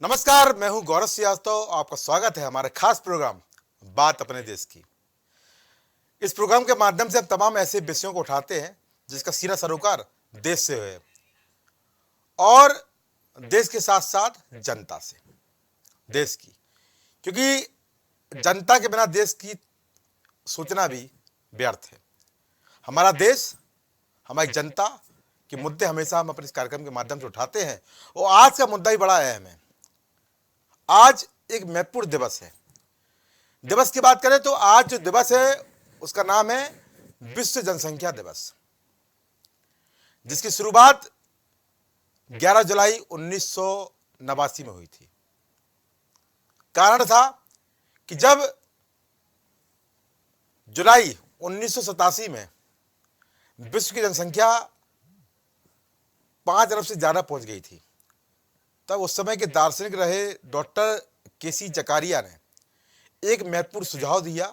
नमस्कार, मैं हूं गौरव श्रीवास्तव। आपका स्वागत है हमारे खास प्रोग्राम बात अपने देश की। इस प्रोग्राम के माध्यम से हम तमाम ऐसे विषयों को उठाते हैं जिसका सीधा सरोकार देश से है और देश के साथ साथ जनता से, देश की, क्योंकि जनता के बिना देश की सोचना भी व्यर्थ है। हमारा देश, हमारी जनता के मुद्दे हमेशा हम अपने इस कार्यक्रम के माध्यम से उठाते हैं और आज का मुद्दा ही बड़ा अहम है। आज एक महत्वपूर्ण दिवस है। दिवस की बात करें तो आज जो दिवस है उसका नाम है विश्व जनसंख्या दिवस, जिसकी शुरुआत 11 जुलाई 1989 में हुई थी। कारण था कि जब जुलाई 1987 में विश्व की जनसंख्या 5 अरब से ज्यादा पहुंच गई थी, तब उस समय के दार्शनिक रहे डॉक्टर केसी जकारिया ने एक महत्वपूर्ण सुझाव दिया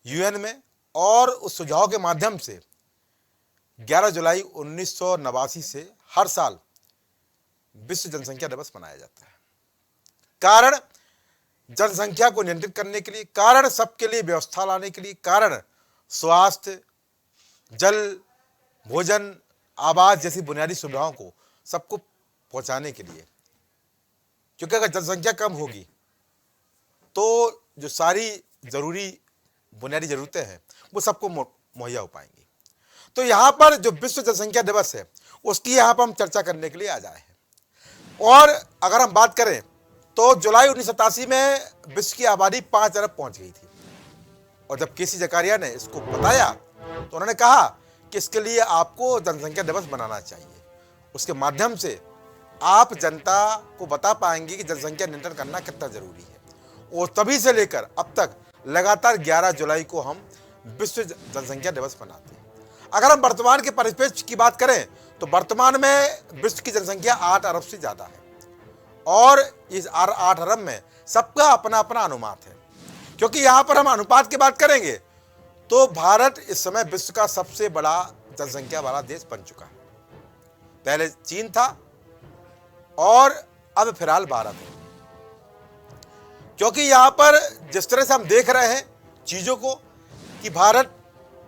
यूएन में, और उस सुझाव के माध्यम से 11 जुलाई 1989 से हर साल विश्व जनसंख्या दिवस मनाया जाता है। कारण जनसंख्या को नियंत्रित करने के लिए, कारण सबके लिए व्यवस्था लाने के लिए, कारण स्वास्थ्य, जल, भोजन, आवास जैसी बुनियादी सुविधाओं को सबको पहुंचाने के लिए। क्योंकि अगर जनसंख्या कम होगी तो जो सारी जरूरी बुनियादी जरूरतें हैं वो सबको मुहैया हो पाएंगी। तो यहां पर जो विश्व जनसंख्या दिवस है उसकी यहां पर हम चर्चा करने के लिए आ जाए हैं। और अगर हम बात करें तो जुलाई 1987 में विश्व की आबादी 5 अरब पहुंच गई थी, और जब केसी जकारिया ने इसको बताया तो उन्होंने कहा कि इसके लिए आपको जनसंख्या दिवस बनाना चाहिए। उसके माध्यम से आप जनता को बता पाएंगे कि जनसंख्या नियंत्रण करना कितना जरूरी है। और तभी से लेकर अब तक लगातार 11 जुलाई को हम विश्व जनसंख्या दिवस मनाते हैं। अगर हम वर्तमान के परिप्रेक्ष्य की बात करें तो वर्तमान में विश्व की जनसंख्या 8 अरब से ज्यादा है, और इस 8 अरब में सबका अपना अपना अनुपात है। क्योंकि यहां पर हम अनुपात की बात करेंगे तो भारत इस समय विश्व का सबसे बड़ा जनसंख्या वाला देश बन चुका है। पहले चीन था और अब फिलहाल भारत है। क्योंकि यहां पर जिस तरह से हम देख रहे हैं चीजों को कि भारत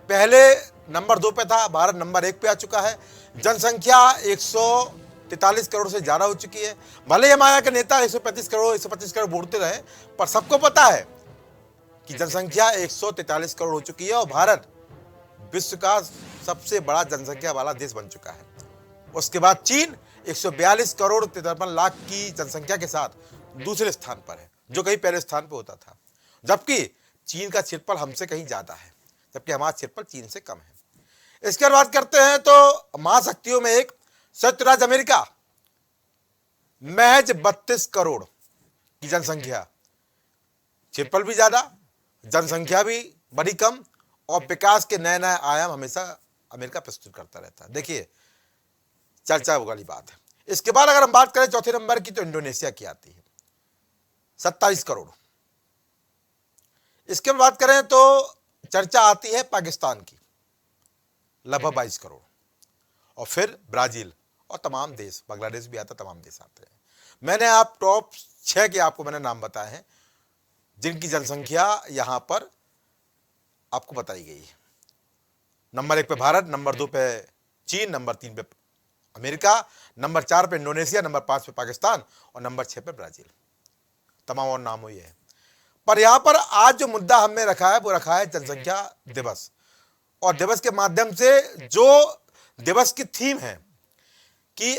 पहले नंबर 2 पे था, भारत नंबर 1 पे आ चुका है। जनसंख्या 143 करोड़ से ज्यादा हो चुकी है। भले ही हमारे के नेता 135 करोड़ 125 करोड़ बोलते रहे, पर सबको पता है कि जनसंख्या 143 करोड़ हो चुकी है और भारत विश्व का सबसे बड़ा जनसंख्या वाला देश बन चुका है। उसके बाद चीन 142 करोड़ 53 लाख की जनसंख्या के साथ दूसरे स्थान पर है, जो कहीं पहले स्थान पर होता था। जबकि चीन का क्षेत्रफल हमसे कहीं ज्यादा है, जबकि हमारा क्षेत्रफल चीन से कम है। इसके बाद बात करते हैं तो महाशक्तियों में एक संयुक्त राज्य अमेरिका, महज 32 करोड़ की जनसंख्या, क्षेत्रफल भी ज्यादा, जनसंख्या भी बड़ी कम, और विकास के नए नए आयाम हमेशा अमेरिका प्रस्तुत करता रहता है। देखिए, चर्चा वाली बात है। इसके बाद अगर हम बात करें चौथे नंबर की तो इंडोनेशिया की आती है 27 करोड़। इसके बाद बात करें तो चर्चा आती है पाकिस्तान की, लगभग 22 करोड़, और फिर ब्राजील और तमाम देश, बांग्लादेश भी आता, तमाम देश आते हैं। मैंने आप टॉप 6 के आपको मैंने नाम बताए हैं जिनकी जनसंख्या यहां पर आपको बताई गई है। नंबर 1 पे भारत, नंबर 2 पे चीन, नंबर 3 पे अमेरिका, नंबर 4 पे इंडोनेशिया, नंबर 5 पे पाकिस्तान और नंबर 6 पे ब्राजील। तमाम और नाम हुए हैं। पर यहां पर आज जो मुद्दा हमने रखा है वो रखा है जनसंख्या दिवस। और दिवस के माध्यम से जो दिवस की थीम है कि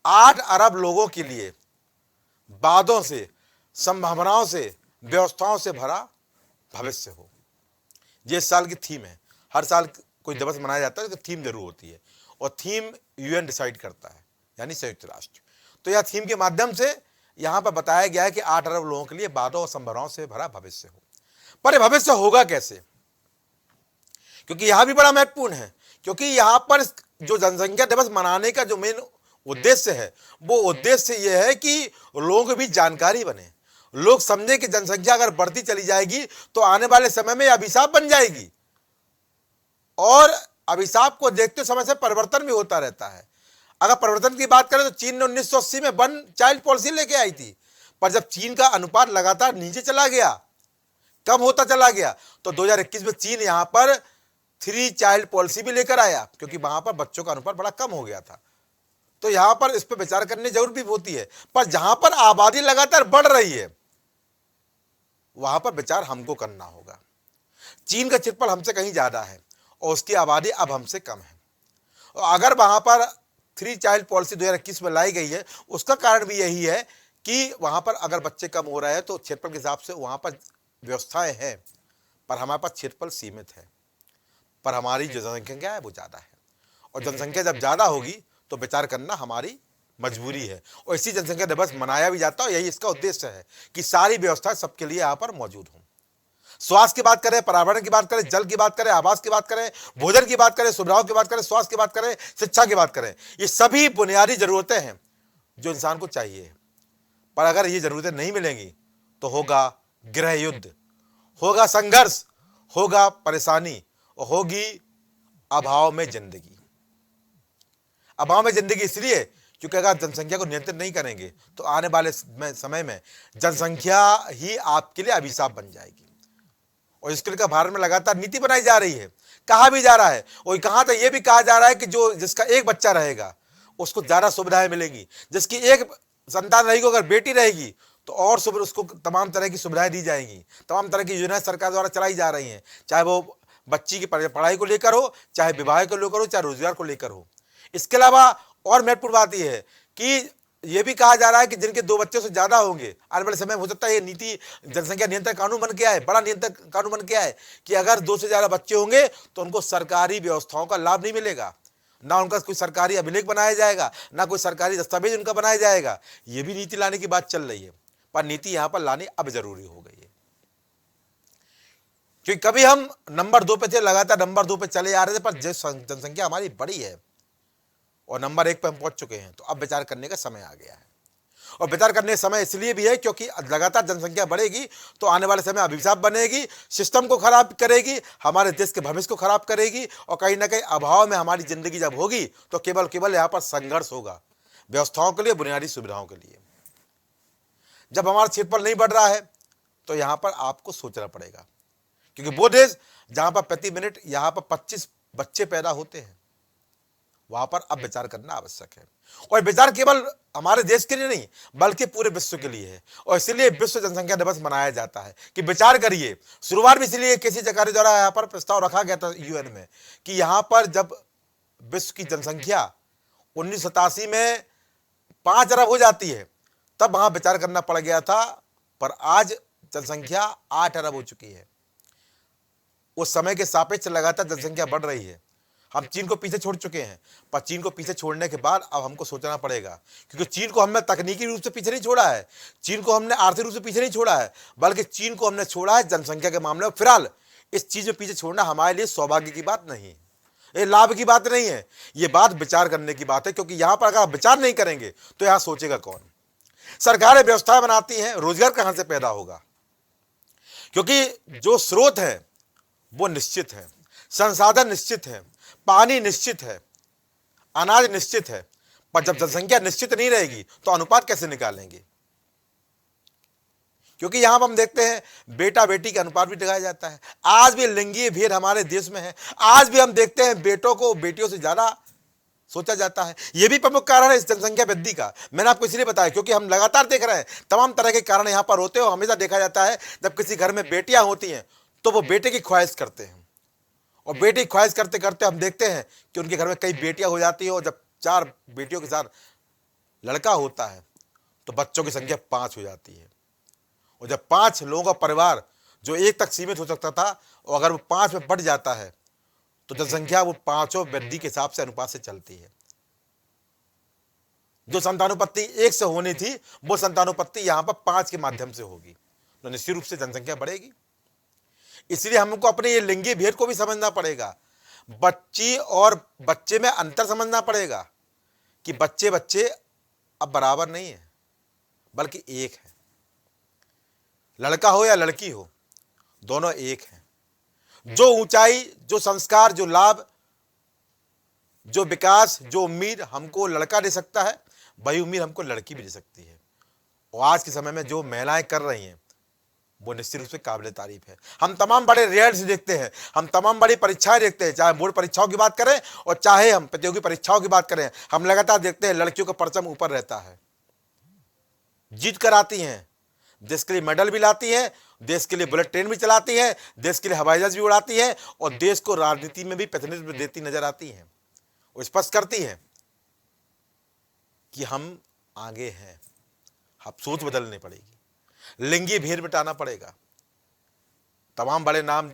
8 अरब लोगों के लिए वादों से, संभावनाओं से, व्यवस्थाओं से भरा भविष्य हो, ये इस साल की थीम है। हर साल कोई दिवस मनाया जाता है तो थीम जरूर होती है, और थीम यूएन डिसाइड करता है, यानी संयुक्त राष्ट्र। तो यह थीम के माध्यम से यहां पर बताया गया है कि 8 अरब लोगों के लिए वादों और संभावनाओं से भरा भविष्य हो। पर यह भविष्य होगा कैसे? क्योंकि यहां भी बड़ा महत्वपूर्ण है। क्योंकि यहां पर जो जनसंख्या दिवस मनाने का जो मेन उद्देश्य है वो उद्देश्य यह है कि लोगों को भी जानकारी बने, लोग समझे कि जनसंख्या अगर बढ़ती चली जाएगी तो आने वाले समय में अभिशाप बन जाएगी, और अभिशाप को देखते समय से परिवर्तन भी होता रहता है। अगर परिवर्तन की बात करें तो चीन ने 1980 में 1 चाइल्ड पॉलिसी लेके आई थी, पर जब चीन का अनुपात लगातार नीचे चला गया, कम होता चला गया, तो 2021 में चीन यहां पर 3 चाइल्ड पॉलिसी भी लेकर आया, क्योंकि वहां पर बच्चों का अनुपात बड़ा कम हो गया था। तो यहां पर इस पर विचार करने की जरूरत भी होती है, पर जहां पर आबादी लगातार बढ़ रही है वहां पर विचार हमको करना होगा। चीन का क्षेत्रफल हमसे कहीं ज्यादा है और उसकी आबादी अब हमसे कम है, और अगर वहां पर 3 चाइल्ड पॉलिसी 2021 में लाई गई है, उसका कारण भी यही है कि वहां पर अगर बच्चे कम हो रहे हैं तो क्षेत्रफल के हिसाब से वहां पर व्यवस्थाएं हैं, पर हमारे पास क्षेत्रफल सीमित है, पर हमारी जो जनसंख्या है वो ज्यादा है, और जनसंख्या जब ज्यादा होगी तो विचार करना हमारी मजबूरी है, और इसी जनसंख्या दिवस मनाया भी जाता है। यही इसका उद्देश्य है कि सारी व्यवस्थाएं सबके लिए यहाँ पर मौजूद हों। स्वास्थ्य की बात करें, पर्यावरण की बात करें, जल की बात करें, आवास की बात करें, भोजन की बात करें, सुविधाओं की बात करें, स्वास्थ्य की बात करें, शिक्षा की बात करें, ये सभी बुनियादी जरूरतें हैं जो इंसान को चाहिए। पर अगर ये जरूरतें नहीं मिलेंगी तो होगा गृह युद्ध, होगा संघर्ष, होगा परेशानी, और होगी अभाव में जिंदगी। अभाव में जिंदगी इसलिए क्योंकि अगर जनसंख्या को नियंत्रित नहीं करेंगे तो आने वाले समय में जनसंख्या ही आपके लिए अभिशाप बन जाएगी, और इसके लिए भारत में लगातार नीति बनाई जा रही है, कहा भी जा रहा है, और कहा तो यह भी कहा जा रहा है कि जिसका एक बच्चा रहेगा उसको ज्यादा सुविधाएं मिलेंगी, जिसकी एक संतान रहेगी, अगर बेटी रहेगी तो और उसको तमाम तरह की सुविधाएं दी जाएंगी, तमाम तरह की योजनाएं सरकार द्वारा चलाई जा रही हैं, चाहे वो बच्ची की पढ़ाई को लेकर हो, चाहे विवाह को लेकर हो, चाहे रोजगार को लेकर हो। इसके अलावा और महत्वपूर्ण बात यह है कि यह भी कहा जा रहा है कि जिनके 2 बच्चों से ज्यादा होंगे, आने वाले समय में हो सकता है ये नीति जनसंख्या नियंत्रण कानून बन के आए, बड़ा नियंत्रण कानून बन के आए कि अगर 2 से ज्यादा बच्चे होंगे तो उनको सरकारी व्यवस्थाओं का लाभ नहीं मिलेगा, ना उनका कोई सरकारी अभिलेख बनाया जाएगा, ना कोई सरकारी दस्तावेज उनका बनाया जाएगा। यह भी नीति लाने की बात चल रही है, पर नीति यहां पर लानी अब जरूरी हो गई है, क्योंकि कभी हम नंबर 2 पे थे, लगातार नंबर 2 पे चले आ रहे थे, पर जनसंख्या हमारी बड़ी है और नंबर 1 पे हम पहुंच चुके हैं, तो अब विचार करने का समय आ गया है। और विचार करने का समय इसलिए भी है क्योंकि लगातार जनसंख्या बढ़ेगी तो आने वाले समय अभिशाप बनेगी, सिस्टम को खराब करेगी, हमारे देश के भविष्य को खराब करेगी, और कहीं ना कहीं अभाव में हमारी जिंदगी जब होगी तो केवल यहाँ पर संघर्ष होगा व्यवस्थाओं के लिए, बुनियादी सुविधाओं के लिए। जब हमारा क्षेत्रफल नहीं बढ़ रहा है तो यहाँ पर आपको सोचना पड़ेगा, क्योंकि वो देश जहां पर प्रति मिनट यहाँ पर 25 बच्चे पैदा होते हैं वहां पर अब विचार करना आवश्यक है, और विचार केवल हमारे देश के लिए नहीं बल्कि पूरे विश्व के लिए है, और इसलिए विश्व जनसंख्या दिवस मनाया जाता है कि विचार करिए। शुरुआत भी इसलिए किसी सरकार द्वारा यहाँ पर प्रस्ताव रखा गया था यूएन में कि यहाँ पर जब विश्व की जनसंख्या 1987 में 5 अरब हो जाती है तब वहां विचार करना पड़ गया था, पर आज जनसंख्या 8 अरब हो चुकी है। उस समय के सापेक्ष लगातार जनसंख्या बढ़ रही है। हम चीन को पीछे छोड़ चुके हैं, पर चीन को पीछे छोड़ने के बाद अब हमको सोचना पड़ेगा, क्योंकि चीन को हमने तकनीकी रूप से पीछे नहीं छोड़ा है, चीन को हमने आर्थिक रूप से पीछे नहीं छोड़ा है, बल्कि चीन को हमने छोड़ा है जनसंख्या के मामले में। फिलहाल इस चीज में पीछे छोड़ना हमारे लिए सौभाग्य की बात नहीं है, ये लाभ की बात नहीं है, ये बात विचार करने की बात है, क्योंकि यहां पर अगर आप विचार नहीं करेंगे तो यहां सोचेगा कौन। सरकारें व्यवस्था बनाती हैं, रोजगार कहां से पैदा होगा, क्योंकि जो स्रोत है वो निश्चित है, संसाधन निश्चित है, पानी निश्चित है, अनाज निश्चित है, पर जब जनसंख्या निश्चित नहीं रहेगी तो अनुपात कैसे निकालेंगे? क्योंकि यहां पर हम देखते हैं बेटा बेटी का अनुपात भी दिखाया जाता है, आज भी लिंगीय भेद हमारे देश में है, आज भी हम देखते हैं बेटों को बेटियों से ज्यादा सोचा जाता है। यह भी प्रमुख कारण है इस जनसंख्या वृद्धि का। मैंने आपको इसलिए बताया क्योंकि हम लगातार देख रहे हैं तमाम तरह के कारण यहां पर होते हैं, और हमेशा देखा जाता है जब किसी घर में बेटियां होती हैं तो वो बेटे की ख्वाहिश करते हैं, और बेटी की ख्वाहिश करते करते हम देखते हैं कि उनके घर में कई बेटियां हो जाती है, और जब 4 बेटियों के साथ लड़का होता है तो बच्चों की संख्या 5 हो जाती है, और जब 5 लोगों का परिवार जो 1 तक सीमित हो सकता था, और अगर वो 5 में बढ़ जाता है तो जनसंख्या वो 5 वृद्धि के हिसाब से अनुपात से चलती है। जो संतानोत्पत्ति 1 से होनी थी वो संतानोत्पत्ति यहां पर 5 के माध्यम से होगी, तो निश्चित रूप से जनसंख्या बढ़ेगी। इसलिए हमको अपने ये लिंगी भेद को भी समझना पड़ेगा, बच्ची और बच्चे में अंतर समझना पड़ेगा कि बच्चे बच्चे अब बराबर नहीं है बल्कि एक है, लड़का हो या लड़की हो दोनों एक हैं। जो ऊंचाई, जो संस्कार, जो लाभ जो विकास, जो उम्मीद हमको लड़का दे सकता है, वही उम्मीद हमको लड़की भी दे सकती है। और आज के समय में जो महिलाएं कर रही हैं वो निश्चित रूप से काबिल तारीफ है। हम तमाम बड़े रिजल्ट्स देखते हैं, हम तमाम बड़ी परीक्षाएं देखते हैं, चाहे बोर्ड परीक्षाओं की बात करें और चाहे हम प्रतियोगी परीक्षाओं की बात करें, हम लगातार देखते हैं लड़कियों का परचम ऊपर रहता है, जीत कर आती हैं, देश के लिए मेडल भी लाती हैं, देश के लिए बुलेट ट्रेन भी चलाती हैं, देश के लिए हवाई जहाज भी उड़ाती हैं और देश को राजनीति में भी प्रतिनिधित्व देती नजर आती हैं। वो स्पष्ट करती हैं कि हम आगे हैं। अब सोच बदलनी पड़ेगी, लिंगी भेद मिटाना पड़ेगा। तमाम बड़े नाम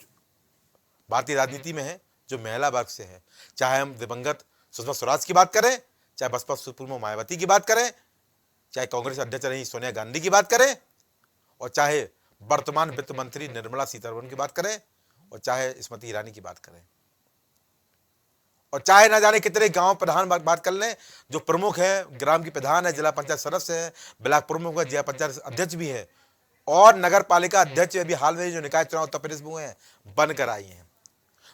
भारतीय राजनीति में हैं जो महिला वर्ग से हैं, चाहे हम दिवंगत सुषमा स्वराज की बात करें, चाहे बसपा सुप्रीमो मायावती की बात करें, चाहे कांग्रेस अध्यक्ष रही सोनिया गांधी की बात करें, और चाहे वर्तमान वित्त मंत्री निर्मला सीतारमण की बात करें, और चाहे स्मृति ईरानी की बात करें, और चाहे ना जाने कितने गांव प्रधान बात कर लें जो प्रमुख है, ग्राम की प्रधान है, जिला पंचायत सदस्य है, ब्लॉक प्रमुख है, जिला पंचायत अध्यक्ष भी है और नगर पालिका अध्यक्ष अभी हाल में जो निकाय चुनाव उत्तर प्रदेश में हुए हैं बनकर आई हैं।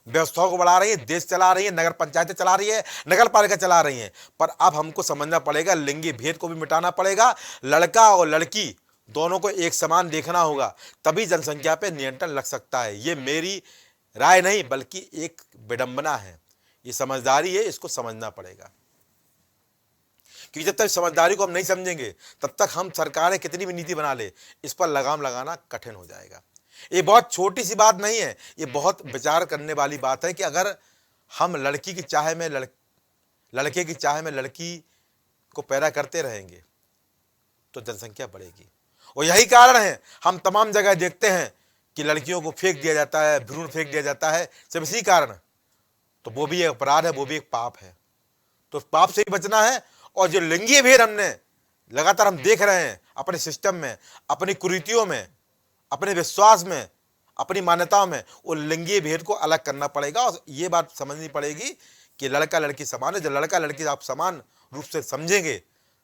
व्यवस्थाओं को बढ़ा रही है, देश चला रही है, नगर पंचायतें चला रही है, नगर पालिका चला रही है। पर अब हमको समझना पड़ेगा, लिंगी भेद को भी मिटाना पड़ेगा, लड़का और लड़की दोनों को एक समान देखना होगा, तभी जनसंख्या पे नियंत्रण लग सकता है। ये मेरी राय नहीं बल्कि एक विडंबना है, ये समझदारी है, इसको समझना पड़ेगा। क्योंकि जब तक समझदारी को हम नहीं समझेंगे तब तक हम सरकारें कितनी भी नीति बना ले, इस पर लगाम लगाना कठिन हो जाएगा। ये बहुत छोटी सी बात नहीं है, ये बहुत विचार करने वाली बात है कि अगर हम लड़की की चाह में लड़के की चाह में लड़की को पैदा करते रहेंगे तो जनसंख्या बढ़ेगी। और यही कारण है हम तमाम जगह देखते हैं कि लड़कियों को फेंक दिया जाता है, भ्रूण फेंक दिया जाता है, सिर्फ इसी कारण। तो वो भी एक अपराध है, वो भी एक पाप है। तो पाप से ही बचना है। और जो लिंगी भेद हमने लगातार हम देख रहे हैं अपने सिस्टम में, अपनी कुरीतियों में, अपने विश्वास में, अपनी मान्यताओं में, वो लिंगी भेद को अलग करना पड़ेगा। और ये बात समझनी पड़ेगी कि लड़का लड़की समान है। जब लड़का लड़की आप समान रूप से समझेंगे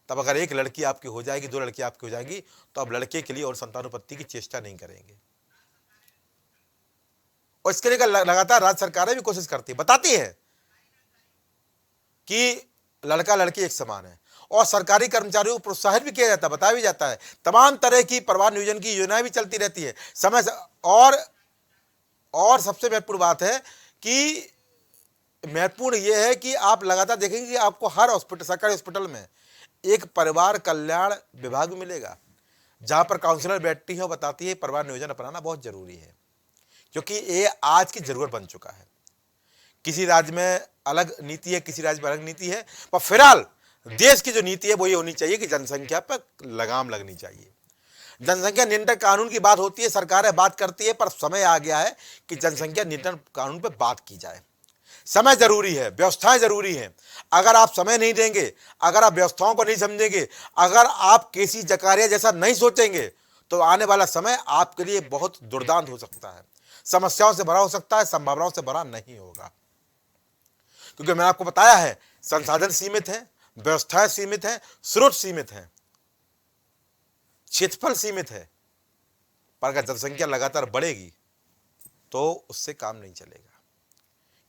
तब अगर एक लड़की आपकी हो जाएगी, दो लड़की आपकी हो जाएगी, तो आप लड़के के लिए और संतानोत्पत्ति की चेष्टा नहीं करेंगे। और इसके लिए लगातार राज्य सरकारें भी कोशिश करती है, बताती है कि लड़का लड़की एक समान है। और सरकारी कर्मचारियों को प्रोत्साहित भी किया जाता है, बताया भी जाता है। तमाम तरह की परिवार नियोजन की योजनाएं भी चलती रहती है समय से। और सबसे महत्वपूर्ण बात है कि महत्वपूर्ण यह है कि आप लगातार देखेंगे कि आपको हर हॉस्पिटल, सरकारी हॉस्पिटल में एक परिवार कल्याण विभाग भी मिलेगा, जहां पर काउंसलर बैठती है और बताती है परिवार नियोजन अपनाना बहुत जरूरी है, क्योंकि ये आज की जरूरत बन चुका है। किसी राज्य में अलग नीति है, किसी राज्य में अलग नीति है, पर फिलहाल देश की जो नीति है वो ये होनी चाहिए कि जनसंख्या पर लगाम लगनी चाहिए। जनसंख्या नियंत्रण कानून की बात होती है, सरकारें बात करती है, पर समय आ गया है कि जनसंख्या नियंत्रण कानून पर बात की जाए। समय जरूरी है, व्यवस्थाएं जरूरी हैं। अगर आप समय नहीं देंगे, अगर आप व्यवस्थाओं को नहीं समझेंगे, अगर आप केसी जकारिया जैसा नहीं सोचेंगे, तो आने वाला समय आपके लिए बहुत दुर्दांत हो सकता है, समस्याओं से भरा हो सकता है, संभावनाओं से भरा नहीं होगा। क्योंकि मैंने आपको बताया है, संसाधन सीमित हैं, व्यवस्थाएं सीमित हैं, स्रोत सीमित हैं, क्षेत्रफल सीमित है। पर अगर जनसंख्या लगातार बढ़ेगी तो उससे काम नहीं चलेगा,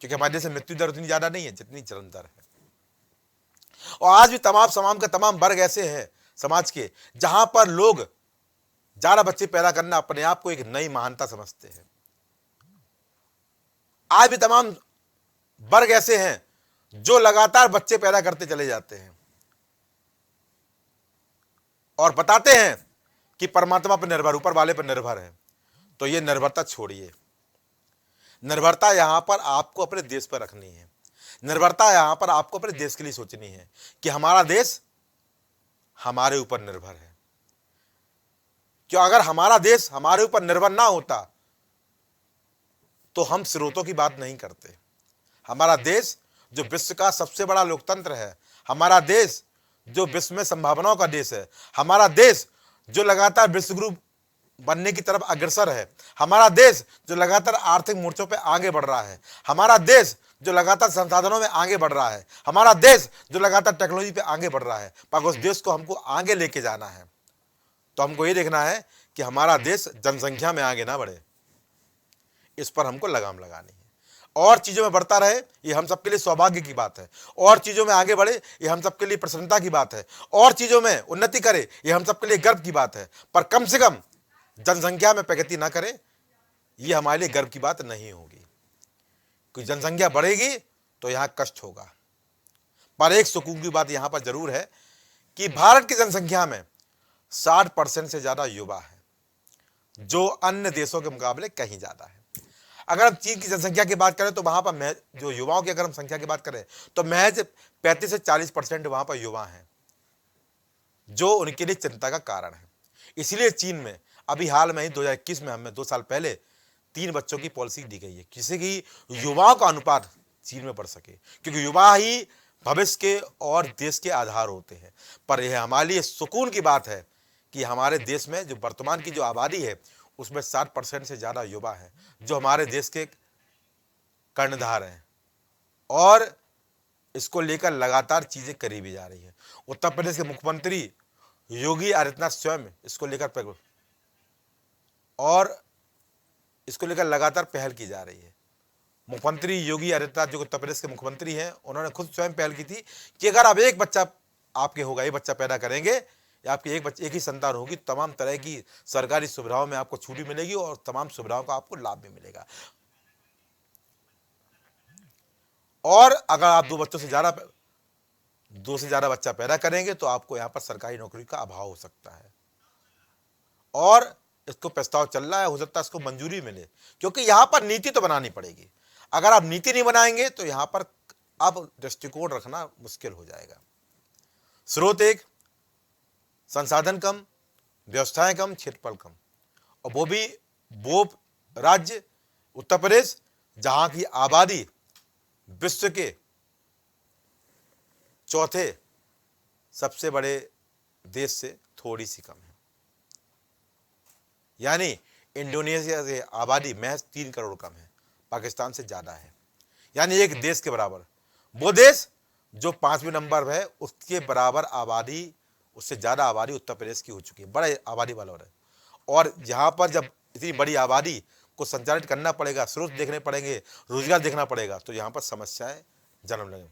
क्योंकि हमारे देश में मृत्यु दर उतनी ज्यादा नहीं है जितनी जन्म दर है। और आज भी तमाम वर्ग ऐसे हैं समाज के जहां पर लोग ज्यादा बच्चे पैदा करना अपने आप को एक नई महानता समझते हैं। आज भी तमाम वर्ग ऐसे हैं जो लगातार बच्चे पैदा करते चले जाते हैं और बताते हैं कि परमात्मा पर निर्भर, ऊपर वाले पर निर्भर है। तो ये निर्भरता छोड़िए। निर्भरता यहां पर आपको अपने देश पर रखनी है। निर्भरता यहां पर आपको अपने देश के लिए सोचनी है कि हमारा देश हमारे ऊपर निर्भर है। क्यों? अगर हमारा देश हमारे ऊपर निर्भर ना होता तो हम स्रोतों की बात नहीं करते। हमारा देश जो विश्व का सबसे बड़ा लोकतंत्र है, हमारा देश जो विश्व में संभावनाओं का देश है, हमारा देश जो लगातार विश्व गुरु बनने की तरफ अग्रसर है, हमारा देश जो लगातार आर्थिक मोर्चों पे आगे बढ़ रहा है, हमारा देश जो लगातार संसाधनों में आगे बढ़ रहा है, हमारा देश जो लगातार टेक्नोलॉजी पे आगे बढ़ रहा है, पर उस देश को हमको आगे लेके जाना है तो हमको ये देखना है कि हमारा देश जनसंख्या में आगे ना बढ़े। इस पर हमको लगाम लगानी है। और चीज़ों में बढ़ता रहे, ये हम सबके लिए सौभाग्य की बात है। और चीज़ों में आगे बढ़े, ये हम सबके लिए प्रसन्नता की बात है। और चीज़ों में उन्नति करे, ये हम सबके लिए गर्व की बात है। पर कम से कम जनसंख्या में प्रगति ना करे, ये हमारे लिए गर्व की बात नहीं होगी। कि जनसंख्या बढ़ेगी तो यहाँ कष्ट होगा। पर एक सुकून की बात यहाँ पर जरूर है कि भारत की जनसंख्या में 60% से ज़्यादा युवा है, जो अन्य देशों के मुकाबले कहीं ज़्यादा है। अगर हम चीन की जनसंख्या की बात करें तो वहाँ पर जो युवाओं की अगर हम संख्या की बात करें तो महज 35 से 40% वहाँ पर युवा हैं, जो उनके लिए चिंता का कारण है। इसलिए चीन में अभी हाल में ही 2021 में हमें 2 साल पहले 3 बच्चों की पॉलिसी दी गई है, जिससे कि युवाओं का अनुपात चीन में बढ़ सके, क्योंकि युवा ही भविष्य के और देश के आधार होते हैं। पर यह हमारे लिए सुकून की बात है कि हमारे देश में जो वर्तमान की जो आबादी है उसमें 60% से ज़्यादा युवा है, जो हमारे देश के कर्णधार हैं। और इसको लेकर लगातार चीज़ें करी भी जा रही हैं। उत्तर प्रदेश के मुख्यमंत्री योगी आदित्यनाथ स्वयं इसको लेकर लगातार पहल की जा रही है। मुख्यमंत्री योगी आदित्यनाथ जो उत्तर प्रदेश के मुख्यमंत्री हैं, उन्होंने खुद स्वयं पहल की थी कि अगर आप एक बच्चा आपके होगा, एक बच्चा पैदा करेंगे या आपकी एक ही संतान होगी, तमाम तरह की सरकारी सुविधाओं में आपको छूट भी मिलेगी और तमाम सुविधाओं का आपको लाभ भी मिलेगा। और अगर आप 2 से ज़्यादा बच्चा पैदा करेंगे तो आपको यहाँ पर सरकारी नौकरी का अभाव हो सकता है। और इसको प्रस्ताव चल रहा है, हो सकता है इसको मंजूरी मिले, क्योंकि यहाँ पर नीति तो बनानी पड़ेगी। अगर आप नीति नहीं बनाएंगे तो यहाँ पर अब दृष्टिकोण रखना मुश्किल हो जाएगा। स्रोत एक, संसाधन कम, व्यवस्थाएं कम, क्षेत्रफल कम, और वो राज्य उत्तर प्रदेश जहां की आबादी विश्व के चौथे सबसे बड़े देश से थोड़ी सी कम है। यानी इंडोनेशिया से आबादी महज 3 करोड़ कम है, पाकिस्तान से ज्यादा है। यानी एक देश के बराबर। वो देश जो 5वें नंबर है उसके बराबर आबादी, उससे ज्यादा आबादी उत्तर प्रदेश की हो चुकी है, बड़े आबादी वाला है। और यहाँ पर जब इतनी बड़ी आबादी को संचालित करना पड़ेगा, स्रोत देखने पड़ेंगे, रोजगार देखना पड़ेगा, तो यहाँ पर समस्याएं जन्म लेंगी।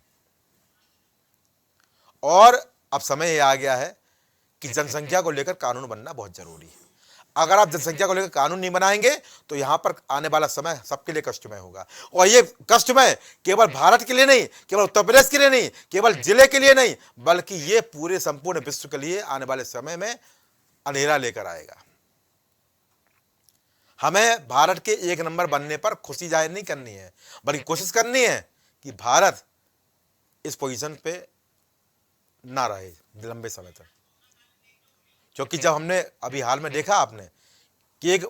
और अब समय ये आ गया है कि जनसंख्या को लेकर कानून बनना बहुत जरूरी है। अगर आप जनसंख्या को लेकर कानून नहीं बनाएंगे तो यहाँ पर आने वाला समय सबके लिए कष्टमय होगा। और ये कष्टमय केवल भारत के लिए नहीं, केवल उत्तर प्रदेश के लिए नहीं, केवल जिले के लिए नहीं, बल्कि ये पूरे संपूर्ण विश्व के लिए आने वाले समय में अंधेरा लेकर आएगा। हमें भारत के 1 नंबर बनने पर खुशी जाहिर नहीं करनी है, बल्कि कोशिश करनी है कि भारत इस पोजीशन पे ना रहे लंबे समय तक। क्योंकि जब हमने अभी हाल में देखा आपने कि एक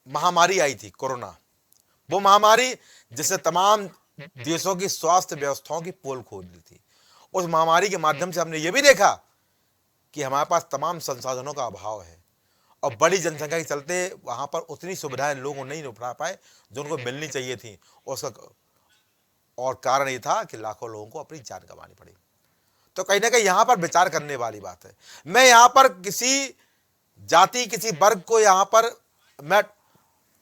महामारी आई थी कोरोना, वो महामारी जिसने तमाम देशों की स्वास्थ्य व्यवस्थाओं की पोल खोल दी थी। उस महामारी के माध्यम से हमने ये भी देखा कि हमारे पास तमाम संसाधनों का अभाव है और बड़ी जनसंख्या के चलते वहां पर उतनी सुविधाएं लोगों नहीं उठा पाए जो उनको मिलनी चाहिए थी। और कारण ये था कि लाखों लोगों को अपनी जान गंवानी पड़ी। तो कहीं ना कहीं यहां पर विचार करने वाली बात है। मैं यहां पर किसी जाति, किसी वर्ग को यहां पर मैं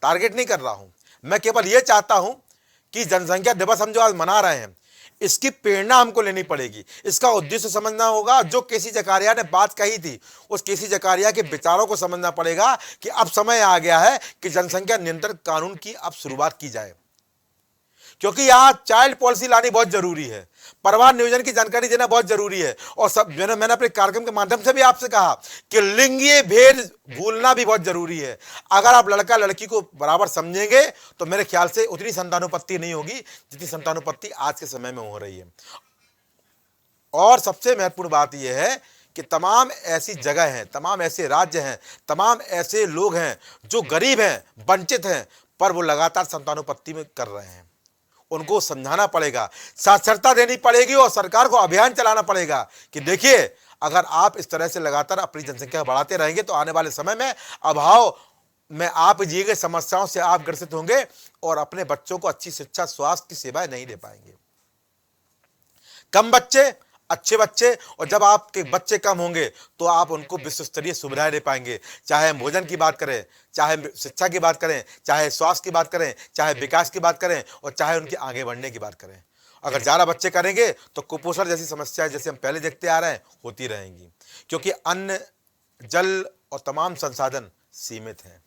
टारगेट नहीं कर रहा हूं। मैं केवल यह चाहता हूं कि जनसंख्या दिवस हम जो आज मना रहे हैं, इसकी प्रेरणा हमको लेनी पड़ेगी। इसका उद्देश्य समझना होगा। जो केसी जकारिया ने बात कही थी, उस केसी जकारिया के विचारों को समझना पड़ेगा कि अब समय आ गया है कि जनसंख्या नियंत्रण कानून की अब शुरुआत की जाए। क्योंकि यहां चाइल्ड पॉलिसी लानी बहुत जरूरी है, परिवार नियोजन की जानकारी देना बहुत जरूरी है। और सब मैंने अपने कार्यक्रम के माध्यम से भी आपसे कहा कि लिंगीय भेद भूलना भी बहुत जरूरी है। अगर आप लड़का लड़की को बराबर समझेंगे तो मेरे ख्याल से उतनी संतानोत्पत्ति नहीं होगी जितनी संतानोत्पत्ति आज के समय में हो रही है। और सबसे महत्वपूर्ण बात यह है कि तमाम ऐसी जगह हैं, तमाम ऐसे राज्य हैं, तमाम ऐसे लोग हैं जो गरीब हैं, वंचित हैं, पर वो लगातार संतानोत्पत्ति में कर रहे हैं। उनको समझाना पड़ेगा, साक्षरता देनी पड़ेगी और सरकार को अभियान चलाना पड़ेगा कि देखिए, अगर आप इस तरह से लगातार अपनी जनसंख्या बढ़ाते रहेंगे तो आने वाले समय में अभाव में आप जिए गए समस्याओं से आप ग्रसित होंगे और अपने बच्चों को अच्छी शिक्षा, स्वास्थ्य की सेवाएं नहीं दे पाएंगे। कम बच्चे अच्छे बच्चे, और जब आपके बच्चे कम होंगे तो आप उनको विश्व स्तरीय सुविधाएं दे पाएंगे। चाहे हम भोजन की बात करें, चाहे शिक्षा की बात करें, चाहे स्वास्थ्य की बात करें, चाहे विकास की बात करें, और चाहे उनके आगे बढ़ने की बात करें। अगर ज़्यादा बच्चे करेंगे तो कुपोषण जैसी समस्याएं जैसे हम पहले देखते आ रहे हैं होती रहेंगी, क्योंकि अन्न, जल और तमाम संसाधन सीमित हैं।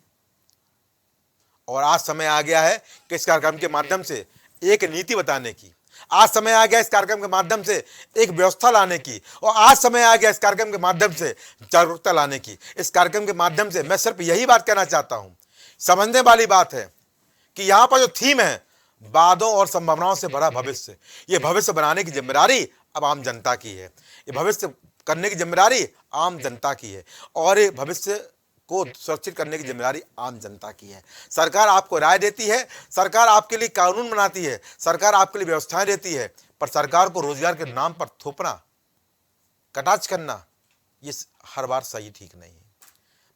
और आज समय आ गया है कि इस कार्यक्रम के माध्यम से एक नीति बताने की, आज समय आ गया इस कार्यक्रम के माध्यम से एक व्यवस्था लाने की, और आज समय आ गया इस कार्यक्रम के माध्यम से जागरूकता लाने की। इस कार्यक्रम के माध्यम से मैं सिर्फ यही बात कहना चाहता हूं, समझने वाली बात है कि यहां पर जो थीम है, वादों और संभावनाओं से बड़ा भविष्य, ये भविष्य बनाने की जिम्मेदारी अब आम जनता की है। ये भविष्य करने की जिम्मेदारी आम जनता की है, और ये भविष्य को सुरक्षित करने की जिम्मेदारी आम जनता की है। सरकार आपको राय देती है, सरकार आपके लिए कानून बनाती है, सरकार आपके लिए व्यवस्थाएं देती है, पर सरकार को रोजगार के नाम पर थोपना, कटाक्ष करना, ये हर बार सही ठीक नहीं है।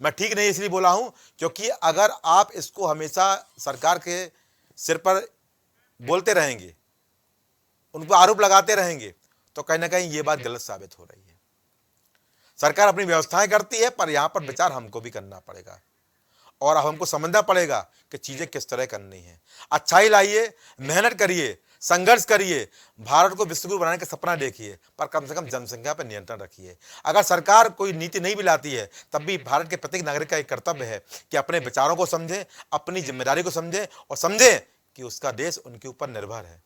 मैं ठीक नहीं इसलिए बोला हूं क्योंकि अगर आप इसको हमेशा सरकार के सिर पर बोलते रहेंगे, उन पर आरोप लगाते रहेंगे, तो कहीं ना कहीं ये बात गलत साबित हो रही है। सरकार अपनी व्यवस्थाएं करती है, पर यहां पर विचार हमको भी करना पड़ेगा, और अब हमको समझना पड़ेगा कि चीजें किस तरह करनी है। अच्छाई लाइए, मेहनत करिए, संघर्ष करिए, भारत को विश्वगुरु बनाने का सपना देखिए, पर कम से कम जनसंख्या पर नियंत्रण रखिए। अगर सरकार कोई नीति नहीं भी लाती है, तब भी भारत के प्रत्येक नागरिक का एक कर्तव्य है कि अपने विचारों को समझे, अपनी जिम्मेदारी को समझे, और समझे कि उसका देश उनके ऊपर निर्भर है।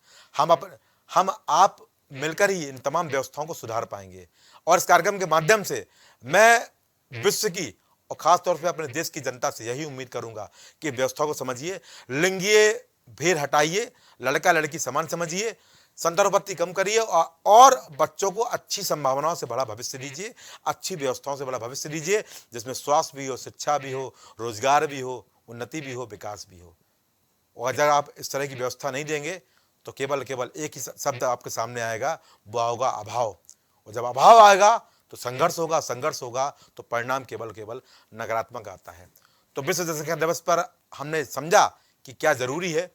हम आप मिलकर ही इन तमाम व्यवस्थाओं को सुधार पाएंगे। और इस कार्यक्रम के माध्यम से मैं विश्व की और खासतौर पर अपने देश की जनता से यही उम्मीद करूंगा कि व्यवस्था को समझिए, लिंगीय भेद हटाइए, लड़का लड़की समान समझिए, संतानोत्पत्ति कम करिए, और बच्चों को अच्छी संभावनाओं से बड़ा भविष्य दीजिए, अच्छी व्यवस्थाओं से बड़ा भविष्य दीजिए, जिसमें स्वास्थ्य भी हो, शिक्षा भी हो, रोजगार भी हो, उन्नति भी हो, विकास भी हो। और अगर आप इस तरह की व्यवस्था नहीं देंगे तो केवल एक ही शब्द आपके सामने आएगा, वो होगा अभाव। और जब अभाव आएगा तो संघर्ष होगा, संघर्ष होगा तो परिणाम केवल नकारात्मक आता है। तो विश्व जनसंख्या दिवस पर हमने समझा कि क्या जरूरी है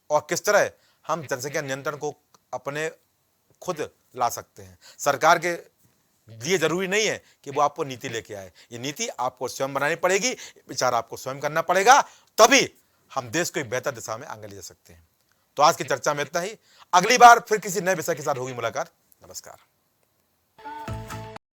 और किस तरह हम जनसंख्या नियंत्रण को अपने खुद ला सकते हैं। सरकार के लिए जरूरी नहीं है कि वो आपको नीति लेके आए, ये नीति आपको स्वयं बनानी पड़ेगी, विचार आपको स्वयं करना पड़ेगा, तभी हम देश को एक बेहतर दिशा में आगे ले जा सकते हैं। तो आज की चर्चा में इतना ही, अगली बार फिर किसी नए विषय के साथ होगी मुलाकात। नमस्कार।